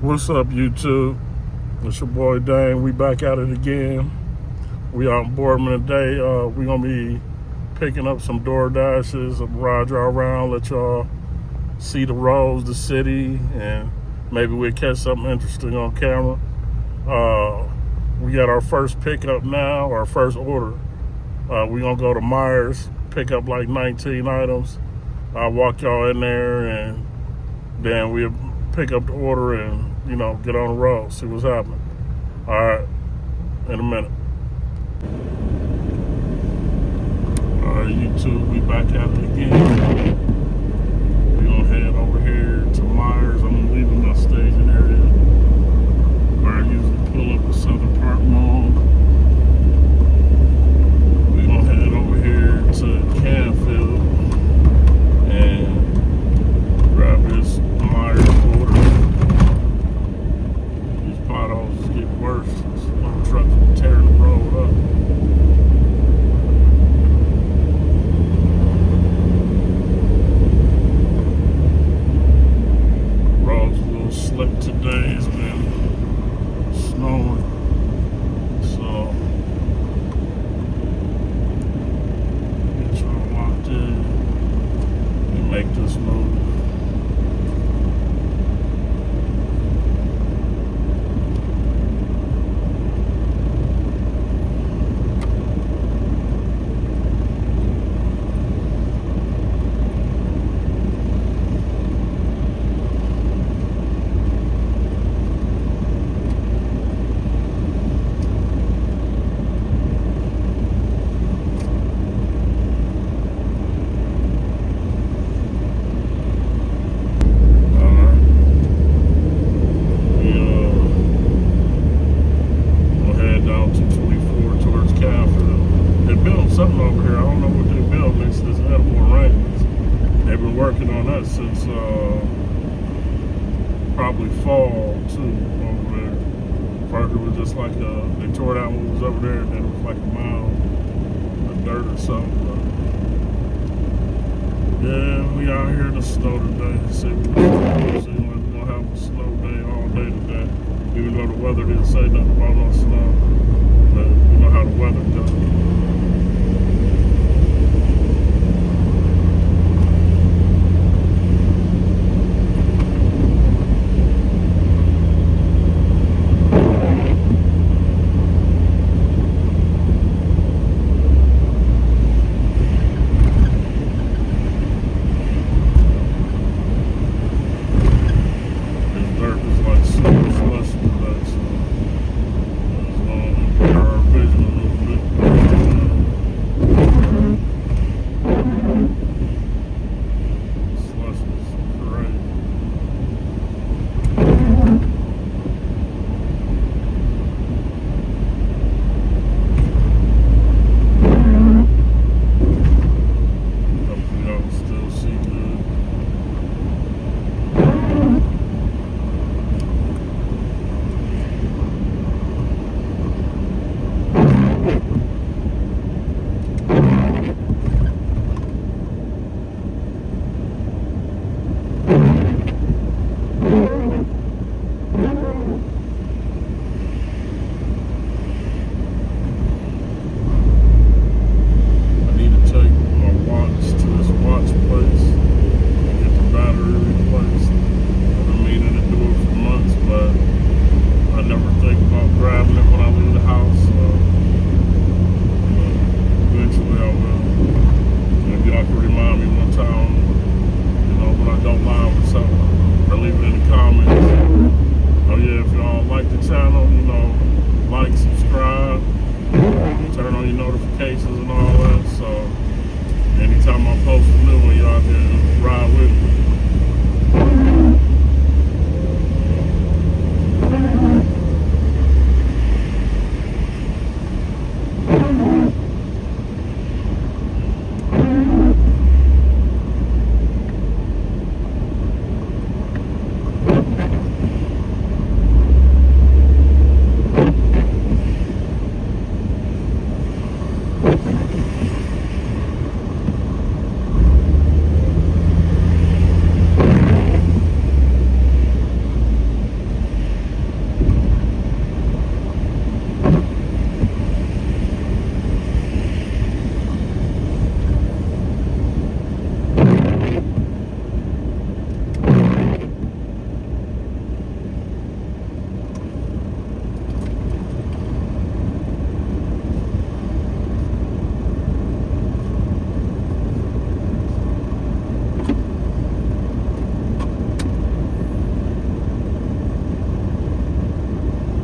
What's up, YouTube? It's your boy Dane. We back at it again. We out in Boardman today. We gonna be picking up some DoorDashes, ride y'all around, let y'all see the roads, the city, and maybe we'll catch something interesting on camera. We got our first pickup now, our first order. We gonna go to Meijer's, pick up like 19 items. I'll walk y'all in there, and then we'll pick up the order and, get on the road, see what's happening. All right, in a minute. All right, YouTube, we back at it again. We gonna head over here to Meijer's. I'm leaving my staging area where I usually pull up at Southern Park Mall. We gonna head over here to Canfield and grab this Meijer's order. These potholes is getting worse. Little trucks are tearing the road up. Road's a little slick today. It's been snowing. So get y'all locked in and make this move. Something over here. I don't know what they built next to this edible arrangements. They've been working on that since probably fall too over there. First it was just like they tore down what was over there, and then it was like a mound of dirt or something. But yeah, we out here in the snow today. Seems like we're gonna have a snow day all day today. Even though the weather didn't say nothing about no snow, but you know how the weather goes.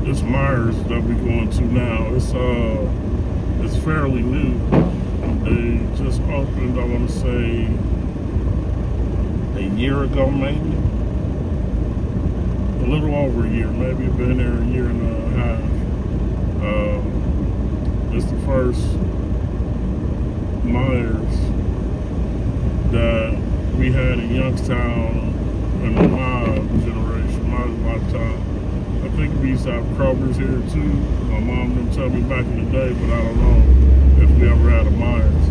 This Meijer's that we going to now, it's fairly new. They just opened, I want to say, a year ago, maybe. A little over a year, maybe been there a year and a half. It's the first Meijer's that we had in Youngstown in my generation, my lifetime. I think we used to have Kroger's here too. My mom didn't tell me back in the day, but I don't know if we ever had a Meijer's.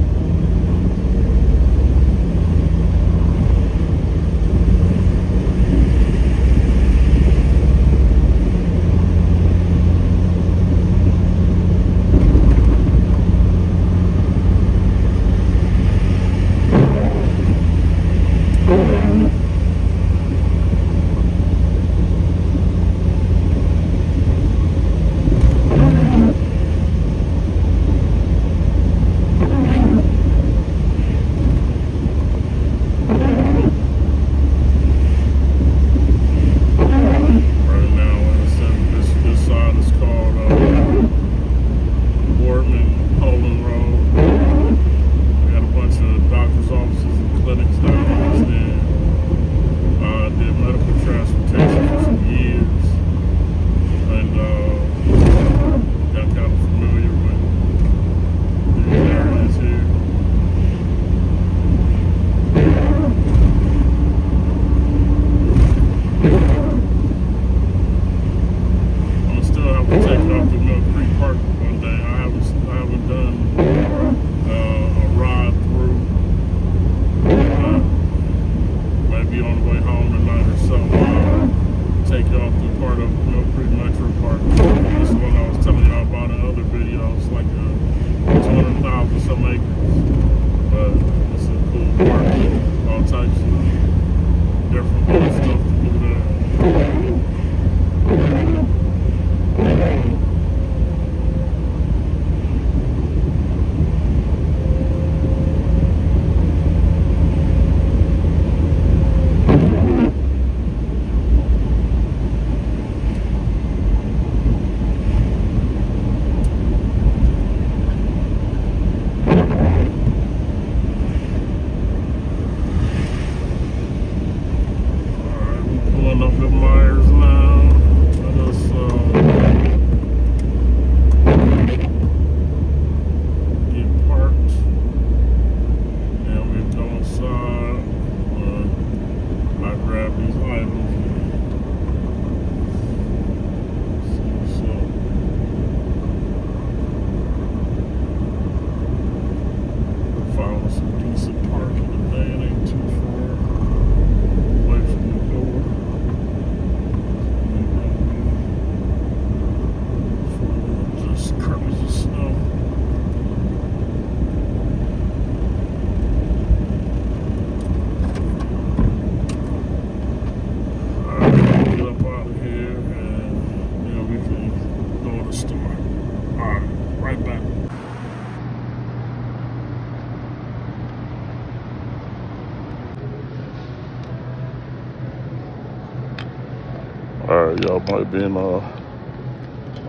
Alright, y'all might be in a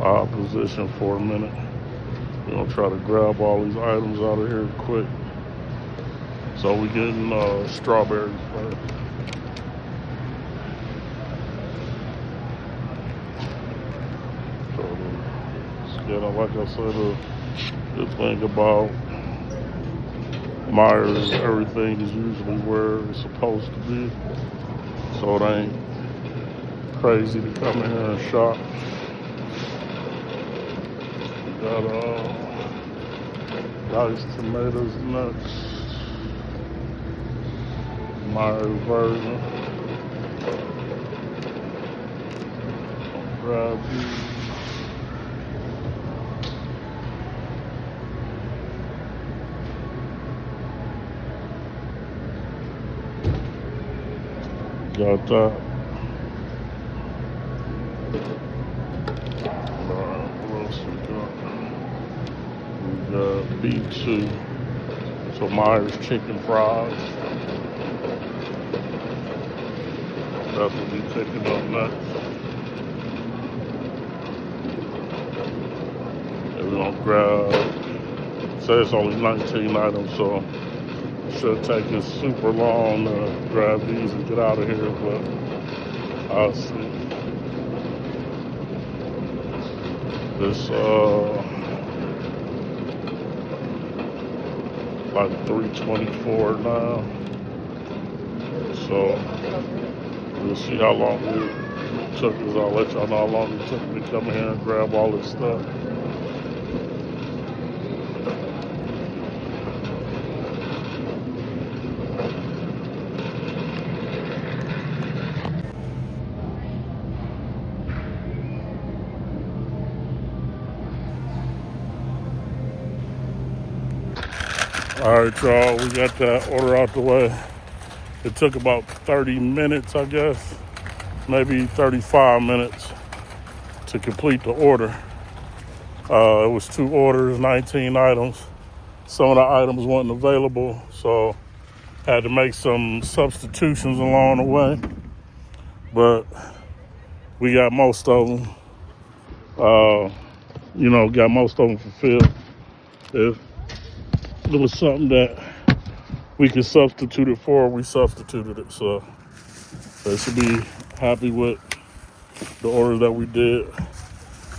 odd position for a minute. We're gonna try to grab all these items out of here quick. So we getting strawberries first. So, yeah, like I said, the good thing about Meijer's, everything is usually where it's supposed to be. So it ain't crazy to come in here and shop. We got diced tomatoes next. Meijer version. Grab these. Got that. Alright, what else we got? We got B2. So Meijer's chicken fries. That's what we picking up next. gonna grab, say it's only 19 items, so it should take us super long to grab these and get out of here, but I'll see. This, like 3:24 now, so we'll see how long it took us. I'll let y'all know how long it took me to come here and grab all this stuff. All right, y'all, we got that order out the way. It took about 30 minutes, I guess, maybe 35 minutes to complete the order. It was 2 orders, 19 items. Some of the items weren't available, so had to make some substitutions along the way. But we got most of them, got most of them fulfilled. If it was something that we could substitute it for, we substituted it. So they should be happy with the order that we did.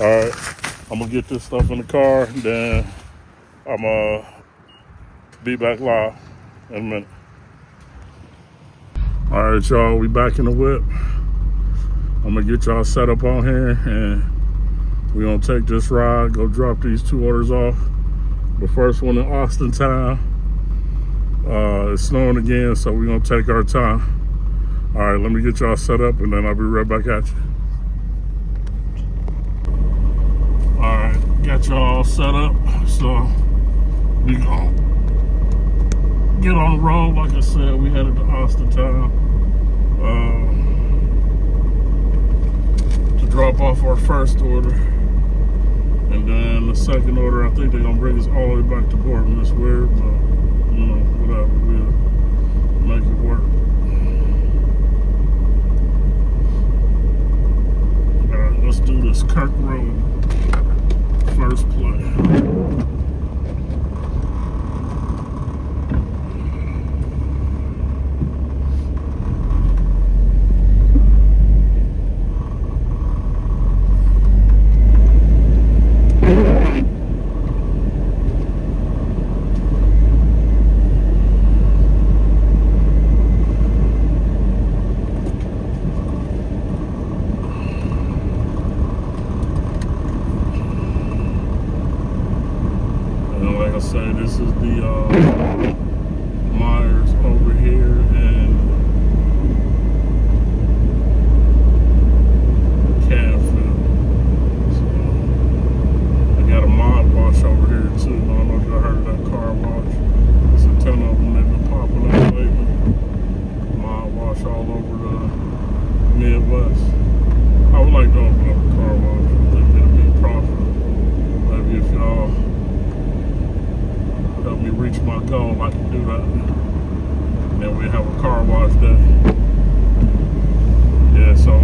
All right, I'm gonna get this stuff in the car, and then I'm gonna be back live in a minute. All right, y'all, we back in the whip. I'm gonna get y'all set up on here, and we're gonna take this ride, go drop these 2 orders off. The first one in Youngstown. It's snowing again, so we're gonna take our time. All right, let me get y'all set up, and then I'll be right back at you. All right, got y'all set up, so we gonna get on the road. Like I said, we headed to Youngstown to drop off our first order. And then the second order, I think they're gonna bring us all the way back to Portland. It's weird, but whatever, we'll make it work. All right, let's do this Kirk Road first play. This is the Meijer's over here in Canfield. So I got a mod wash over here too. I don't know if y'all heard of that car wash. There's a ton of them. They've been popping up lately. Mod wash all over the Midwest. I would like to open up a car wash. I think it'll be profitable. Maybe if y'all help me reach my goal, I can do that. And then we have a car wash day. Yeah, so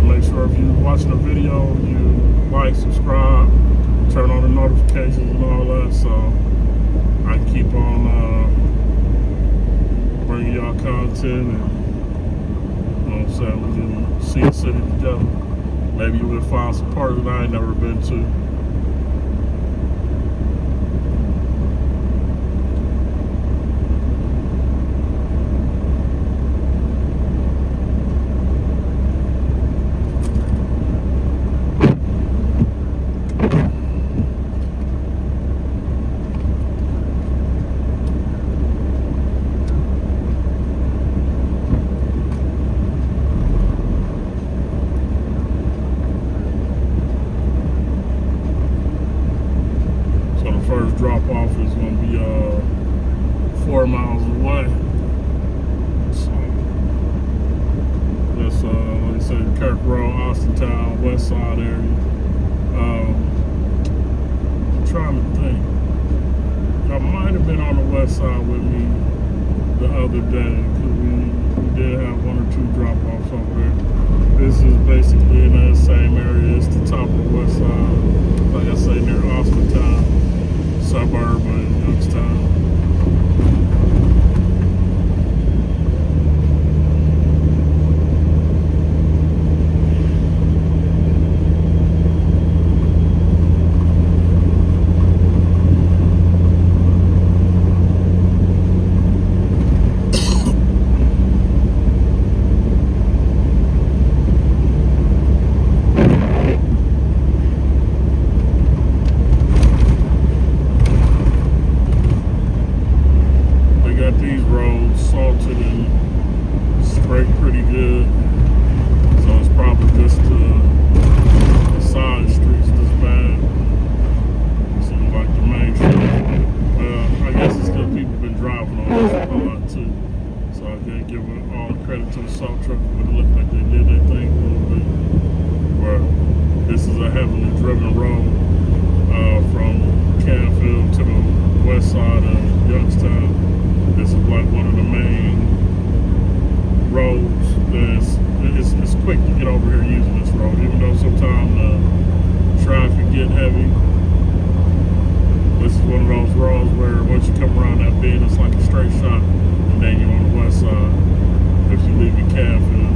make sure if you're watching the video, you like, subscribe, turn on the notifications and all that, so I can keep on bringing y'all content, and you know what I'm saying, we can see the city together. Maybe you will find some parts that I ain't never been to. First drop off is going to be 4 miles away. So that's like I said, Kirk Road, Youngstown, West Side area. I'm trying to think. I might have been on the West Side with me the other day, because we did have 1 or 2 drop offs over there. This is basically in that same area. It's the top of the West Side, like I say, near Youngstown. heavily driven road from Canfield to the west side of Youngstown. This is like one of the main roads. It's quick to get over here using this road, even though sometimes traffic get heavy. This is one of those roads where once you come around that bend, it's like a straight shot, and then you're on the west side if you leave your Canfield.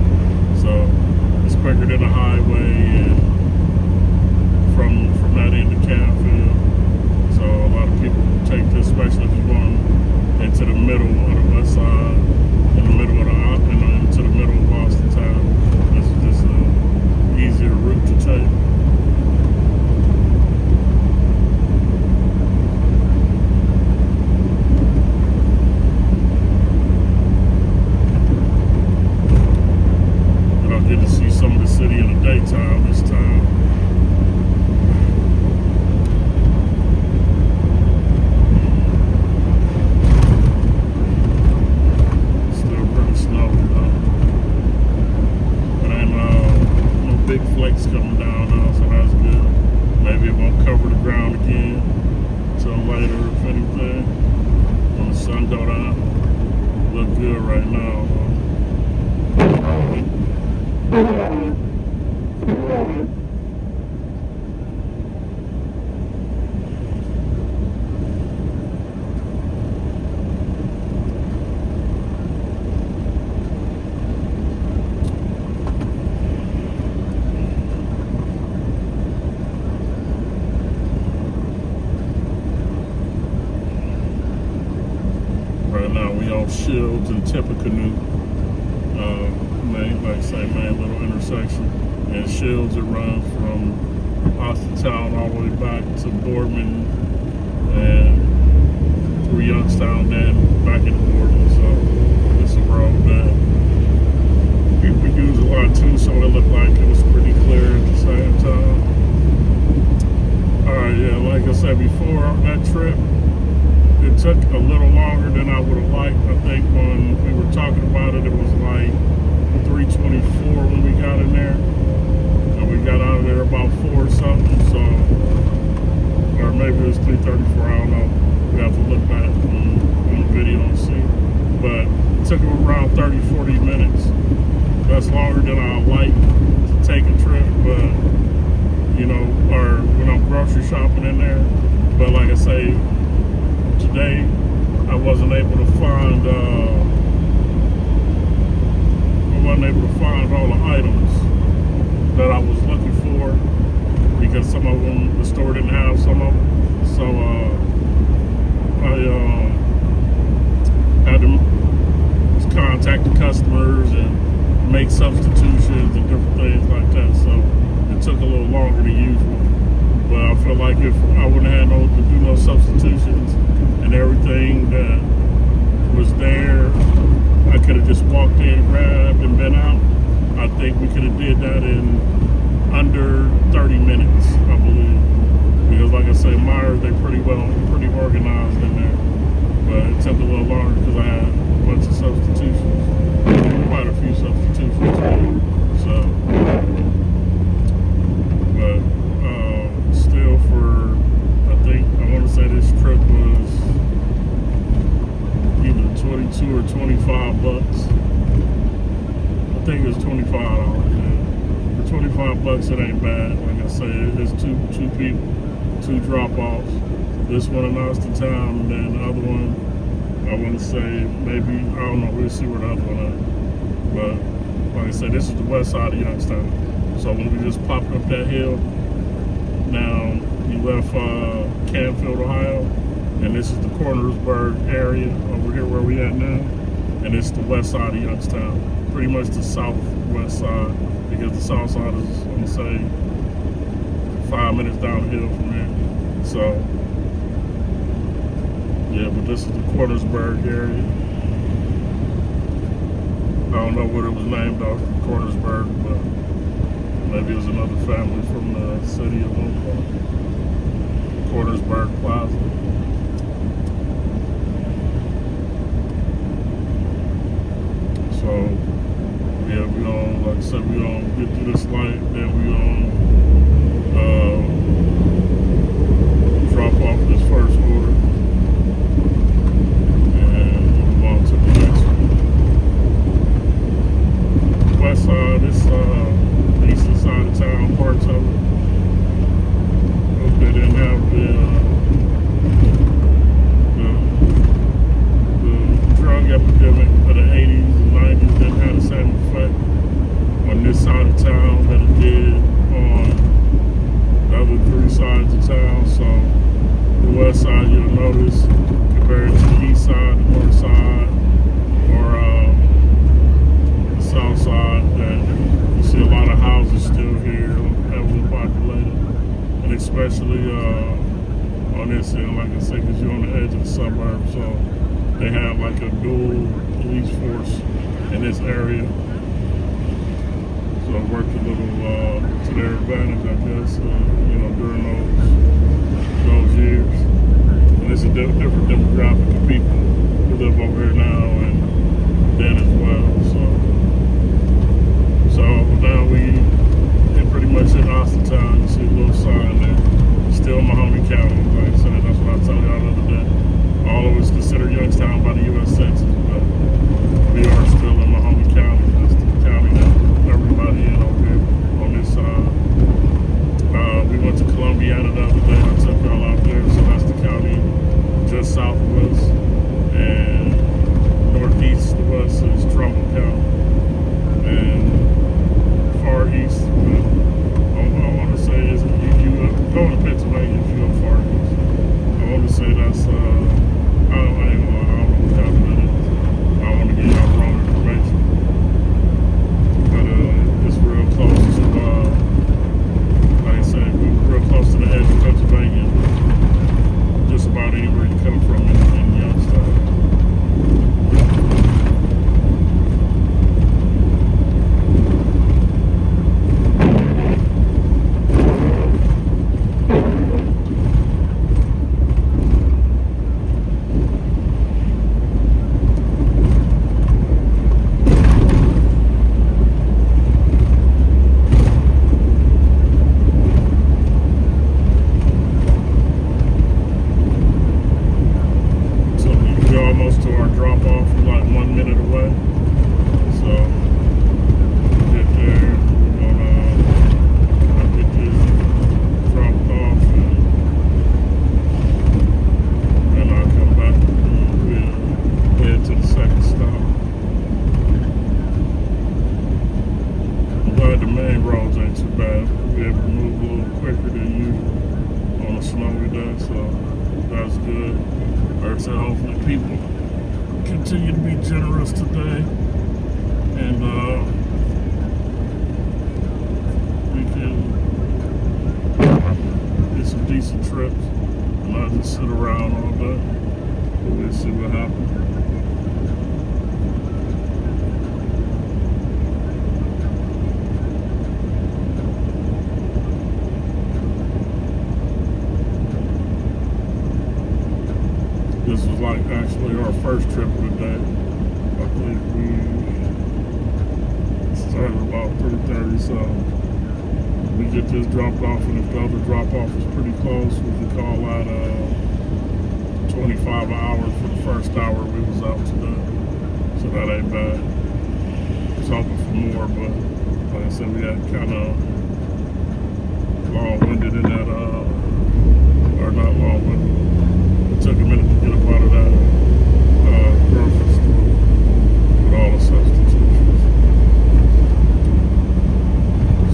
So it's quicker than the highway, and from that end to Canfield. So a lot of people take this, especially if you're going into the middle of the west side, in the middle of into the middle of Boston town. This is just an easier route to take. Get to see some of the city in the daytime this time. Still pretty snowy though. But ain't no big flakes coming down now, so that's good. Maybe it won't cover the ground again until later, if anything. When the sun go down, look good right now. Right now we on Shields and Tippecanoe. Main little intersection, and Shields, it runs from Austintown all the way back to Boardman and through Youngstown, then back into Boardman. So it's a road that people use a lot too, so it looked like it was pretty clear at the same time. Alright, yeah, like I said before, that trip, it took a little longer than I would have liked. I think when we were talking about it, it was like 3:24 when we got in there, and we got out of there about 4 or something. So, or maybe it was 3:34. I don't know. We have to look back on the video and see. But it took around 30-40 minutes. That's longer than I like to take a trip, but you know, or when I'm grocery shopping in there. But like I say, today I wasn't able to find. Wasn't able to find all the items that I was looking for because some of them the store didn't have some of them. So I had to contact the customers and make substitutions and different things like that. So it took a little longer than usual. But I feel like if I wouldn't have had to do no substitutions and everything that was there, I could have just walked in, grabbed, and been out. I think we could have did that in under 30 minutes, I believe. Because like I say, Meijer, they pretty organized in there. But it took a little longer because I had a bunch of substitutions. Quite a few substitutions. So, but still I think, I want to say this trip was either 22 or 25 bucks. I think it was $25. Yeah. For 25 bucks, it ain't bad. Like I said, it's two people, 2 drop-offs. This one in Austintown, and then the other one, I want to say maybe, I don't know, we'll see where the other one is. But like I said, this is the west side of Youngstown. So when we just popped up that hill, now you left Canfield, Ohio, and this is the Cornersburg area over here where we at now, and it's the west side of Youngstown, pretty much the southwest side, because the south side is, I'm gonna say, 5 minutes down the hill from here. So yeah, but this is the Cornersburg area. I don't know what it was named after, Cornersburg, but maybe it was another family from the city at one point. Cornersburg Plaza. So, yeah, we on, like I said, we on get through this light, then we on especially on this end, like I said, because you're on the edge of the suburbs, so they have like a dual police force in this area. So it worked a little to their advantage, I guess, during those years. And it's a different demographic of people who live over here now and then as well. So now we pretty much in Youngstown. You see a little sign there. Still Mahoney County, like I said. That's what I told y'all the other day. All of us consider Youngstown by the U.S. Census, but we are still in Mahoney County. That's the county that everybody in over here on this side. We went to Columbiana the other day. I took y'all out there, so that's the county just south of us. And northeast of us is Trumbull County. And far east, I want to say is you go to Pennsylvania if you go far east. I want to say that's I don't know what county that is. I don't want to give y'all wrong information, but it's real close to like I said, we're real close to the edge of Pennsylvania. Just about anywhere you come from in Youngstown. Almost to our drop off, we're like 1 minute away. So get there, we're gonna get this dropped off, and then I'll come back and we'll head to the second stop. I'm glad the main roads ain't too bad. We'll be able to move a little quicker than usual on a snowy day, so that's good. Like I said, hopefully people continue to be generous today, and we can get some decent trips and not just sit around all day. But we'll see what happens. This was like actually our first trip of the day. I think we started about 3:30, so we get this dropped off, and if the other drop off is pretty close, we can call that 25 hours for the first hour we was out today. So that ain't bad. I was hoping for more, but like I said, we got kind of long-winded in that, or not long-winded. It took a minute to get up out of that grocery store with all the substitutions.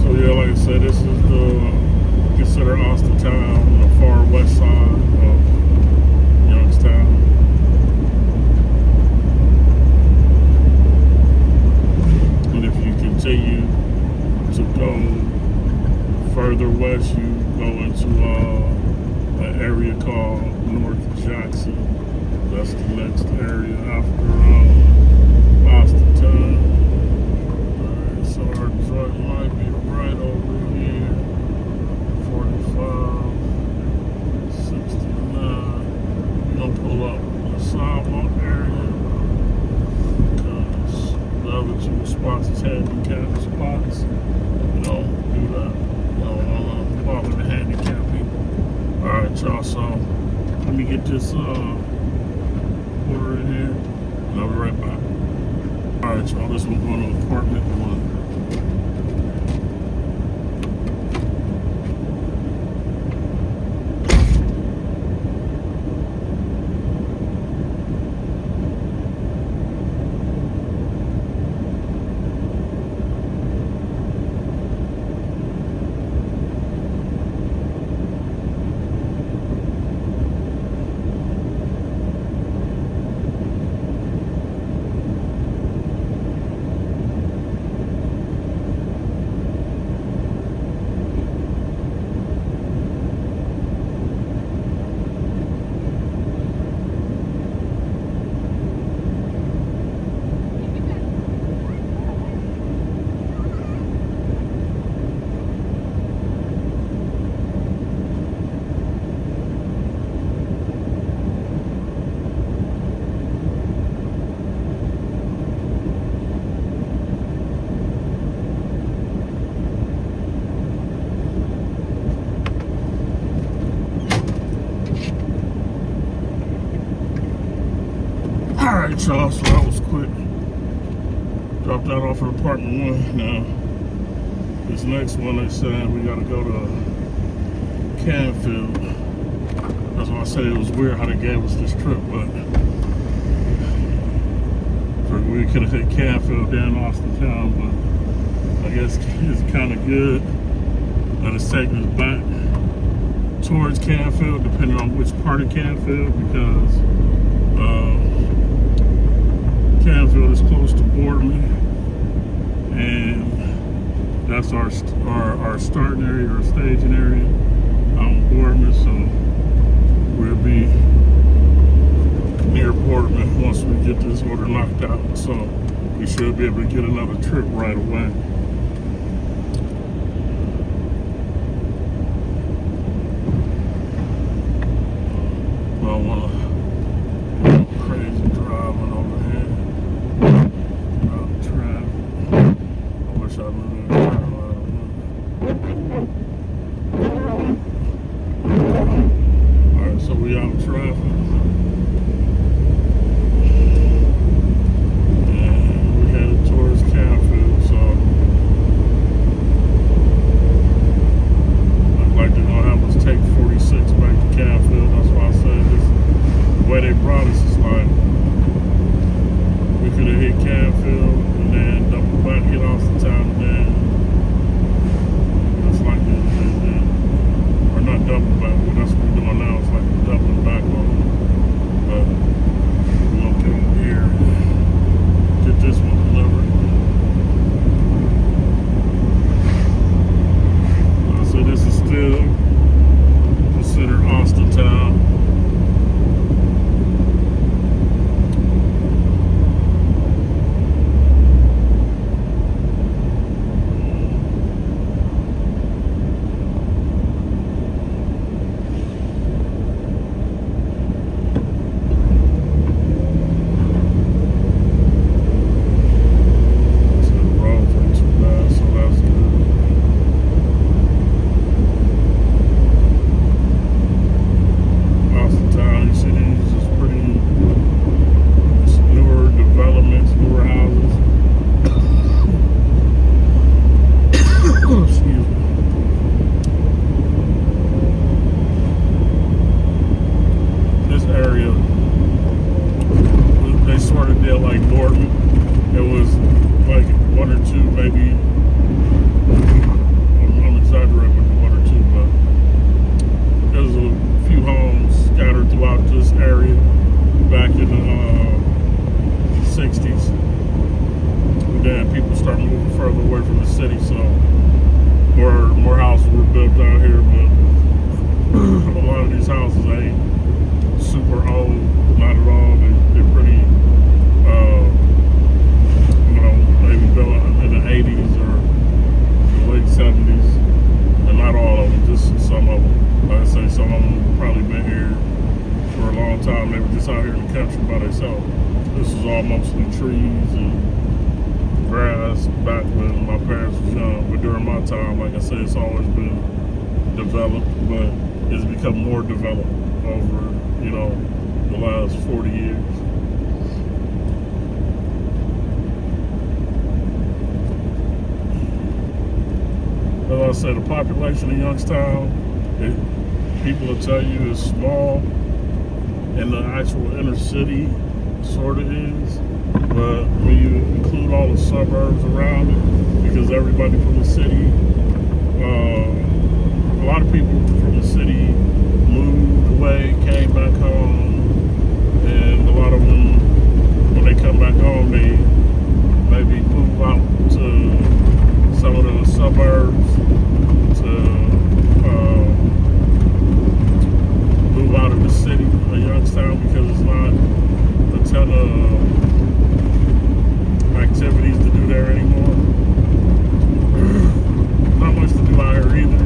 So yeah, like I said, this is considered Youngstown, on the far west side of Youngstown. And if you continue to go further west, you go into an area called North Jackson. That's the next area after Youngstown. Alright, so our joint might be right over here. 45, 69. We're gonna pull up the sidewalk area because the other two spots is handicapped spots. We don't do that. We don't want to bother the handicapped people. Alright, y'all, so let me get this order in here, and I'll be right back. Alright, y'all, this one's going to apartment 1. Alright, y'all, so that was quick. Dropped that off at apartment 1. Now, this next one they said we gotta go to Canfield. That's why I said it was weird how they gave us this trip, but we could have hit Canfield down Youngstown, but I guess it's kind of good that it's taking us back towards Canfield, depending on which part of Canfield, because Canfield is close to Boardman, and that's our starting area, our staging area out in Boardman, so we'll be near Boardman once we get this order knocked out, so we should be able to get another trip right away. I don't want to crazy driving over here. Out of traffic. I wish I knew that turn around. Alright, so we out of traffic. Mostly trees and grass back when my parents was young, but during my time, like I said, it's always been developed, but it's become more developed over, the last 40 years. As I said, the population in Youngstown, people will tell you is small, in the actual inner city sort of is, but when you include all the suburbs around it, because everybody from the city, a lot of people from the city moved away, came back home, and a lot of them, when they come back home, they maybe move out to some of the suburbs to move out of the city of Youngstown, because it's not a ton of activities to do there anymore. Not much to do out here either.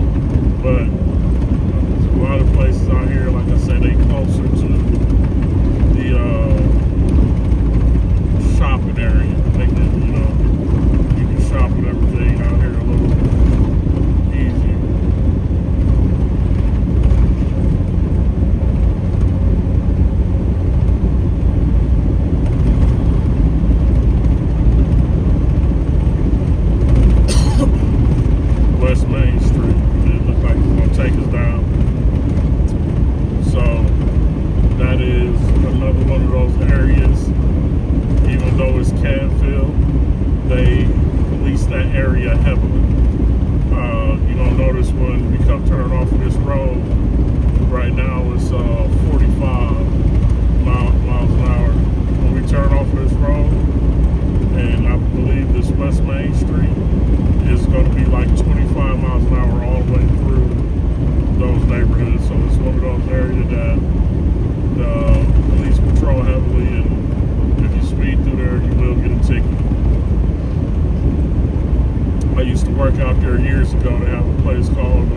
years ago, they have a place called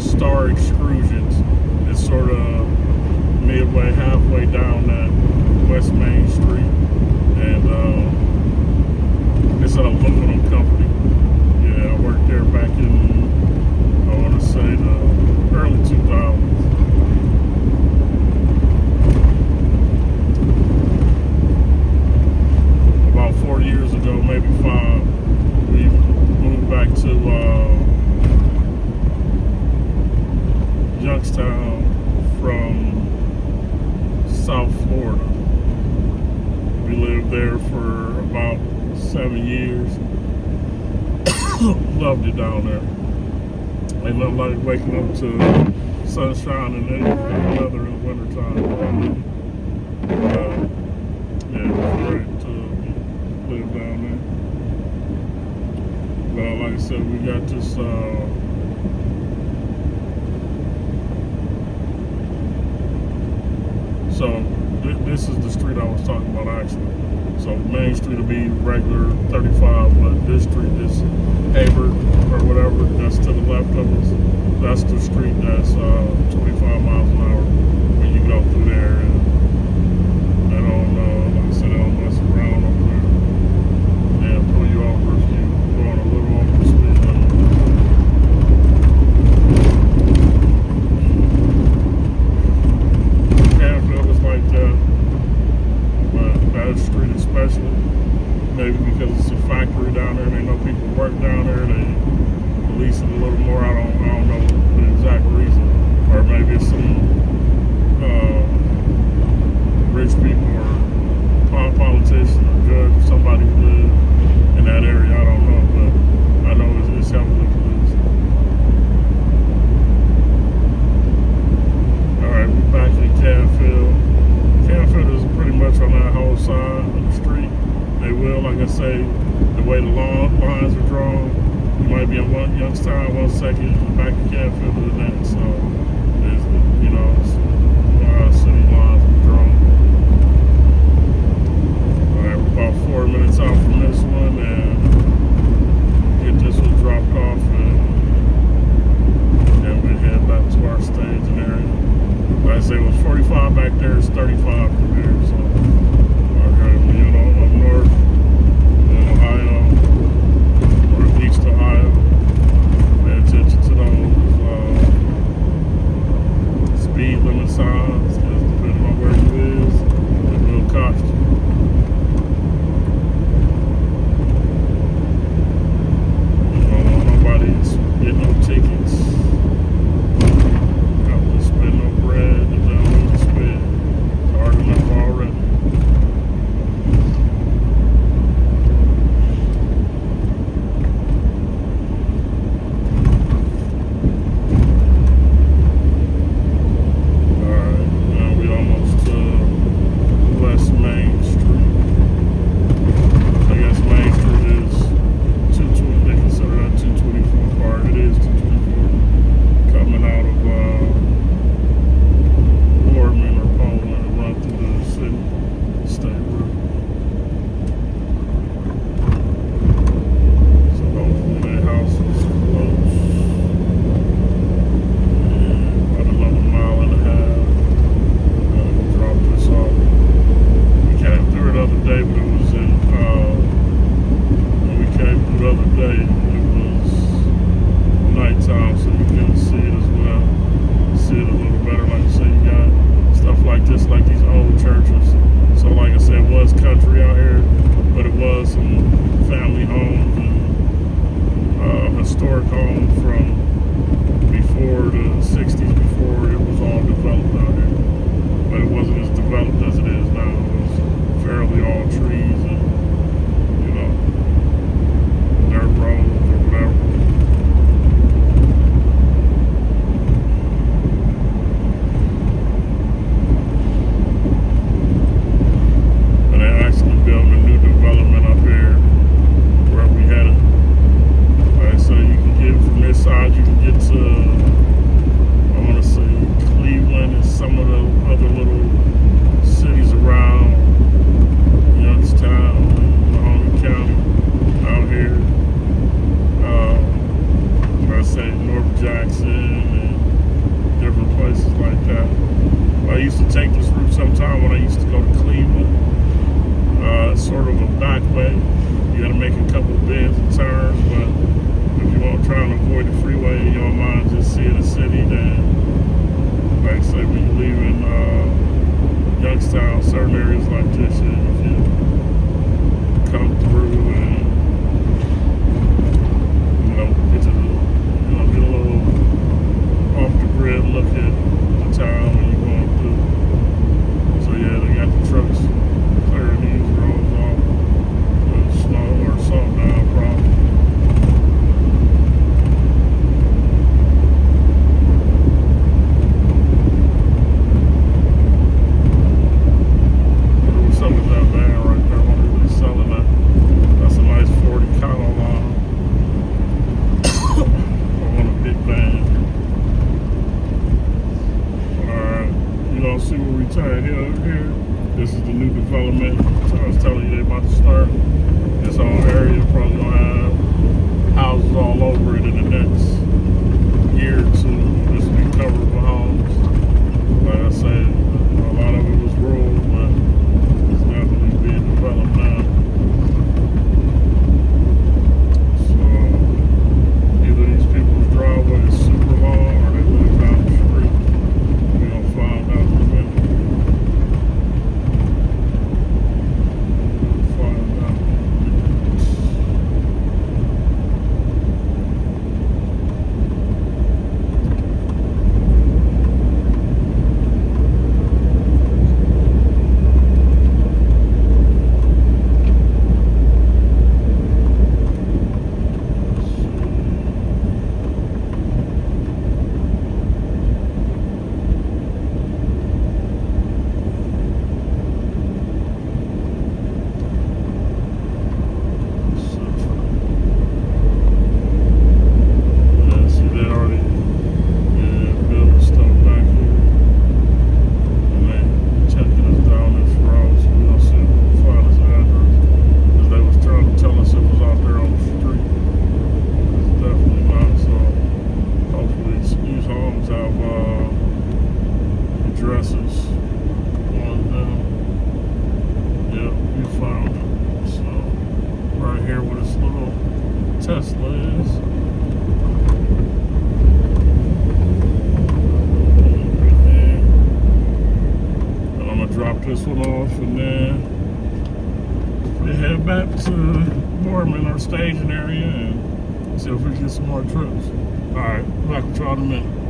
Star Excursions. It's sort of midway, halfway down that West Main Street, and it's an aluminum company. Yeah, I worked there back in, I want to say, the early 2000s. About 4 years ago, maybe 5, we moved back to Youngstown from South Florida. We lived there for about 7 years. Loved it down there. Ain't nothing like waking up to sunshine and weather in the wintertime. Yeah, it was great to live down there. Well, like I said, we got this so this is the street I was talking about, actually. So Main Street will be regular 35, but this street is Haber or whatever. That's to the left of us. That's the street that's 25 miles an hour when you go through there. And they don't, like I said, they don't mess around over there. They'll pull you over if you're going a little over the speed limit. Canfield is like that. But that street especially, maybe because it's a factory down there and they know people work down there, they police it a little more. I don't know the exact reason. Or maybe it's some rich people or politician or judge or somebody who lives in that area. I don't know, but I know it's heavily policed. Alright, we're back in Canfield. Canfield is pretty much on that whole side of the street. They will, like I say, the way the lines are drawn, you might be in Youngstown 1 second, back in Canfield to the next. So, it's, you know, city lines are drawn. Alright, we're about 4 minutes out from this one, and get this one dropped off, and then we head back to our staging area. Like I say, it was 45 back there, it's 35 from here, so okay, you know, up north in Ohio, northeast Ohio, pay attention to those speed limit signs, because depending on where you is, it will cost you. You don't want nobody getting no tickets. Spend no bread, and don't need to spend. It's hard enough already. Alright, now we almost to West Main Street. I guess Main Street is 220, they consider that 224 part. It is 224. Coming out of Boardman or Bowman and run through the city, state road. So hopefully that house is close. And about another mile and a half. We'll drop this off. We came through it the other day, but it was in, when we came through the other day, it was nighttime, so you couldn't see it as well. See it a little better. Like I say, you got stuff like this, like these old churches. So like I said, it was country out here, but it was some family homes and historic homes from before the 60s, before it was all developed out here. But it wasn't as developed as it is now. It was fairly all trees and, you know, dirt roads or whatever. Building a new development up here where we headed. Right, so you can get from this side, you can get to, I want to time when I used to go to Cleveland. Sort of a back way. You gotta make a couple bends and turns, but if you want to try and avoid the freeway, you don't mind just seeing the city, then like I say, when you leave in Youngstown, certain areas like this, if you come through and get a little off the grid look at the town when you're going through. So yeah, they got the trucks clearing these roads off with snow or salt down probably. Some of that van right there, I wonder if they're selling that. That's a nice 40 Cano line. I want a big van. Alright, you don't see where we tied here. This is the new development. So I was telling you they about to start. This whole area probably gonna have houses all over it in the next year or two. This will be covered with homes. Like I said, a lot of it was rural, but it's definitely being developed now. So either these people's driveway is super long or they live down the street. We're gonna find out in a minute. Addresses. One of them. Yep, we found it. So, right here where this little Tesla is. Right there. And I'm gonna drop this one off and then we head back to Boardman, our staging area, and see if we can get some more trips. Alright, back with y'all in a minute.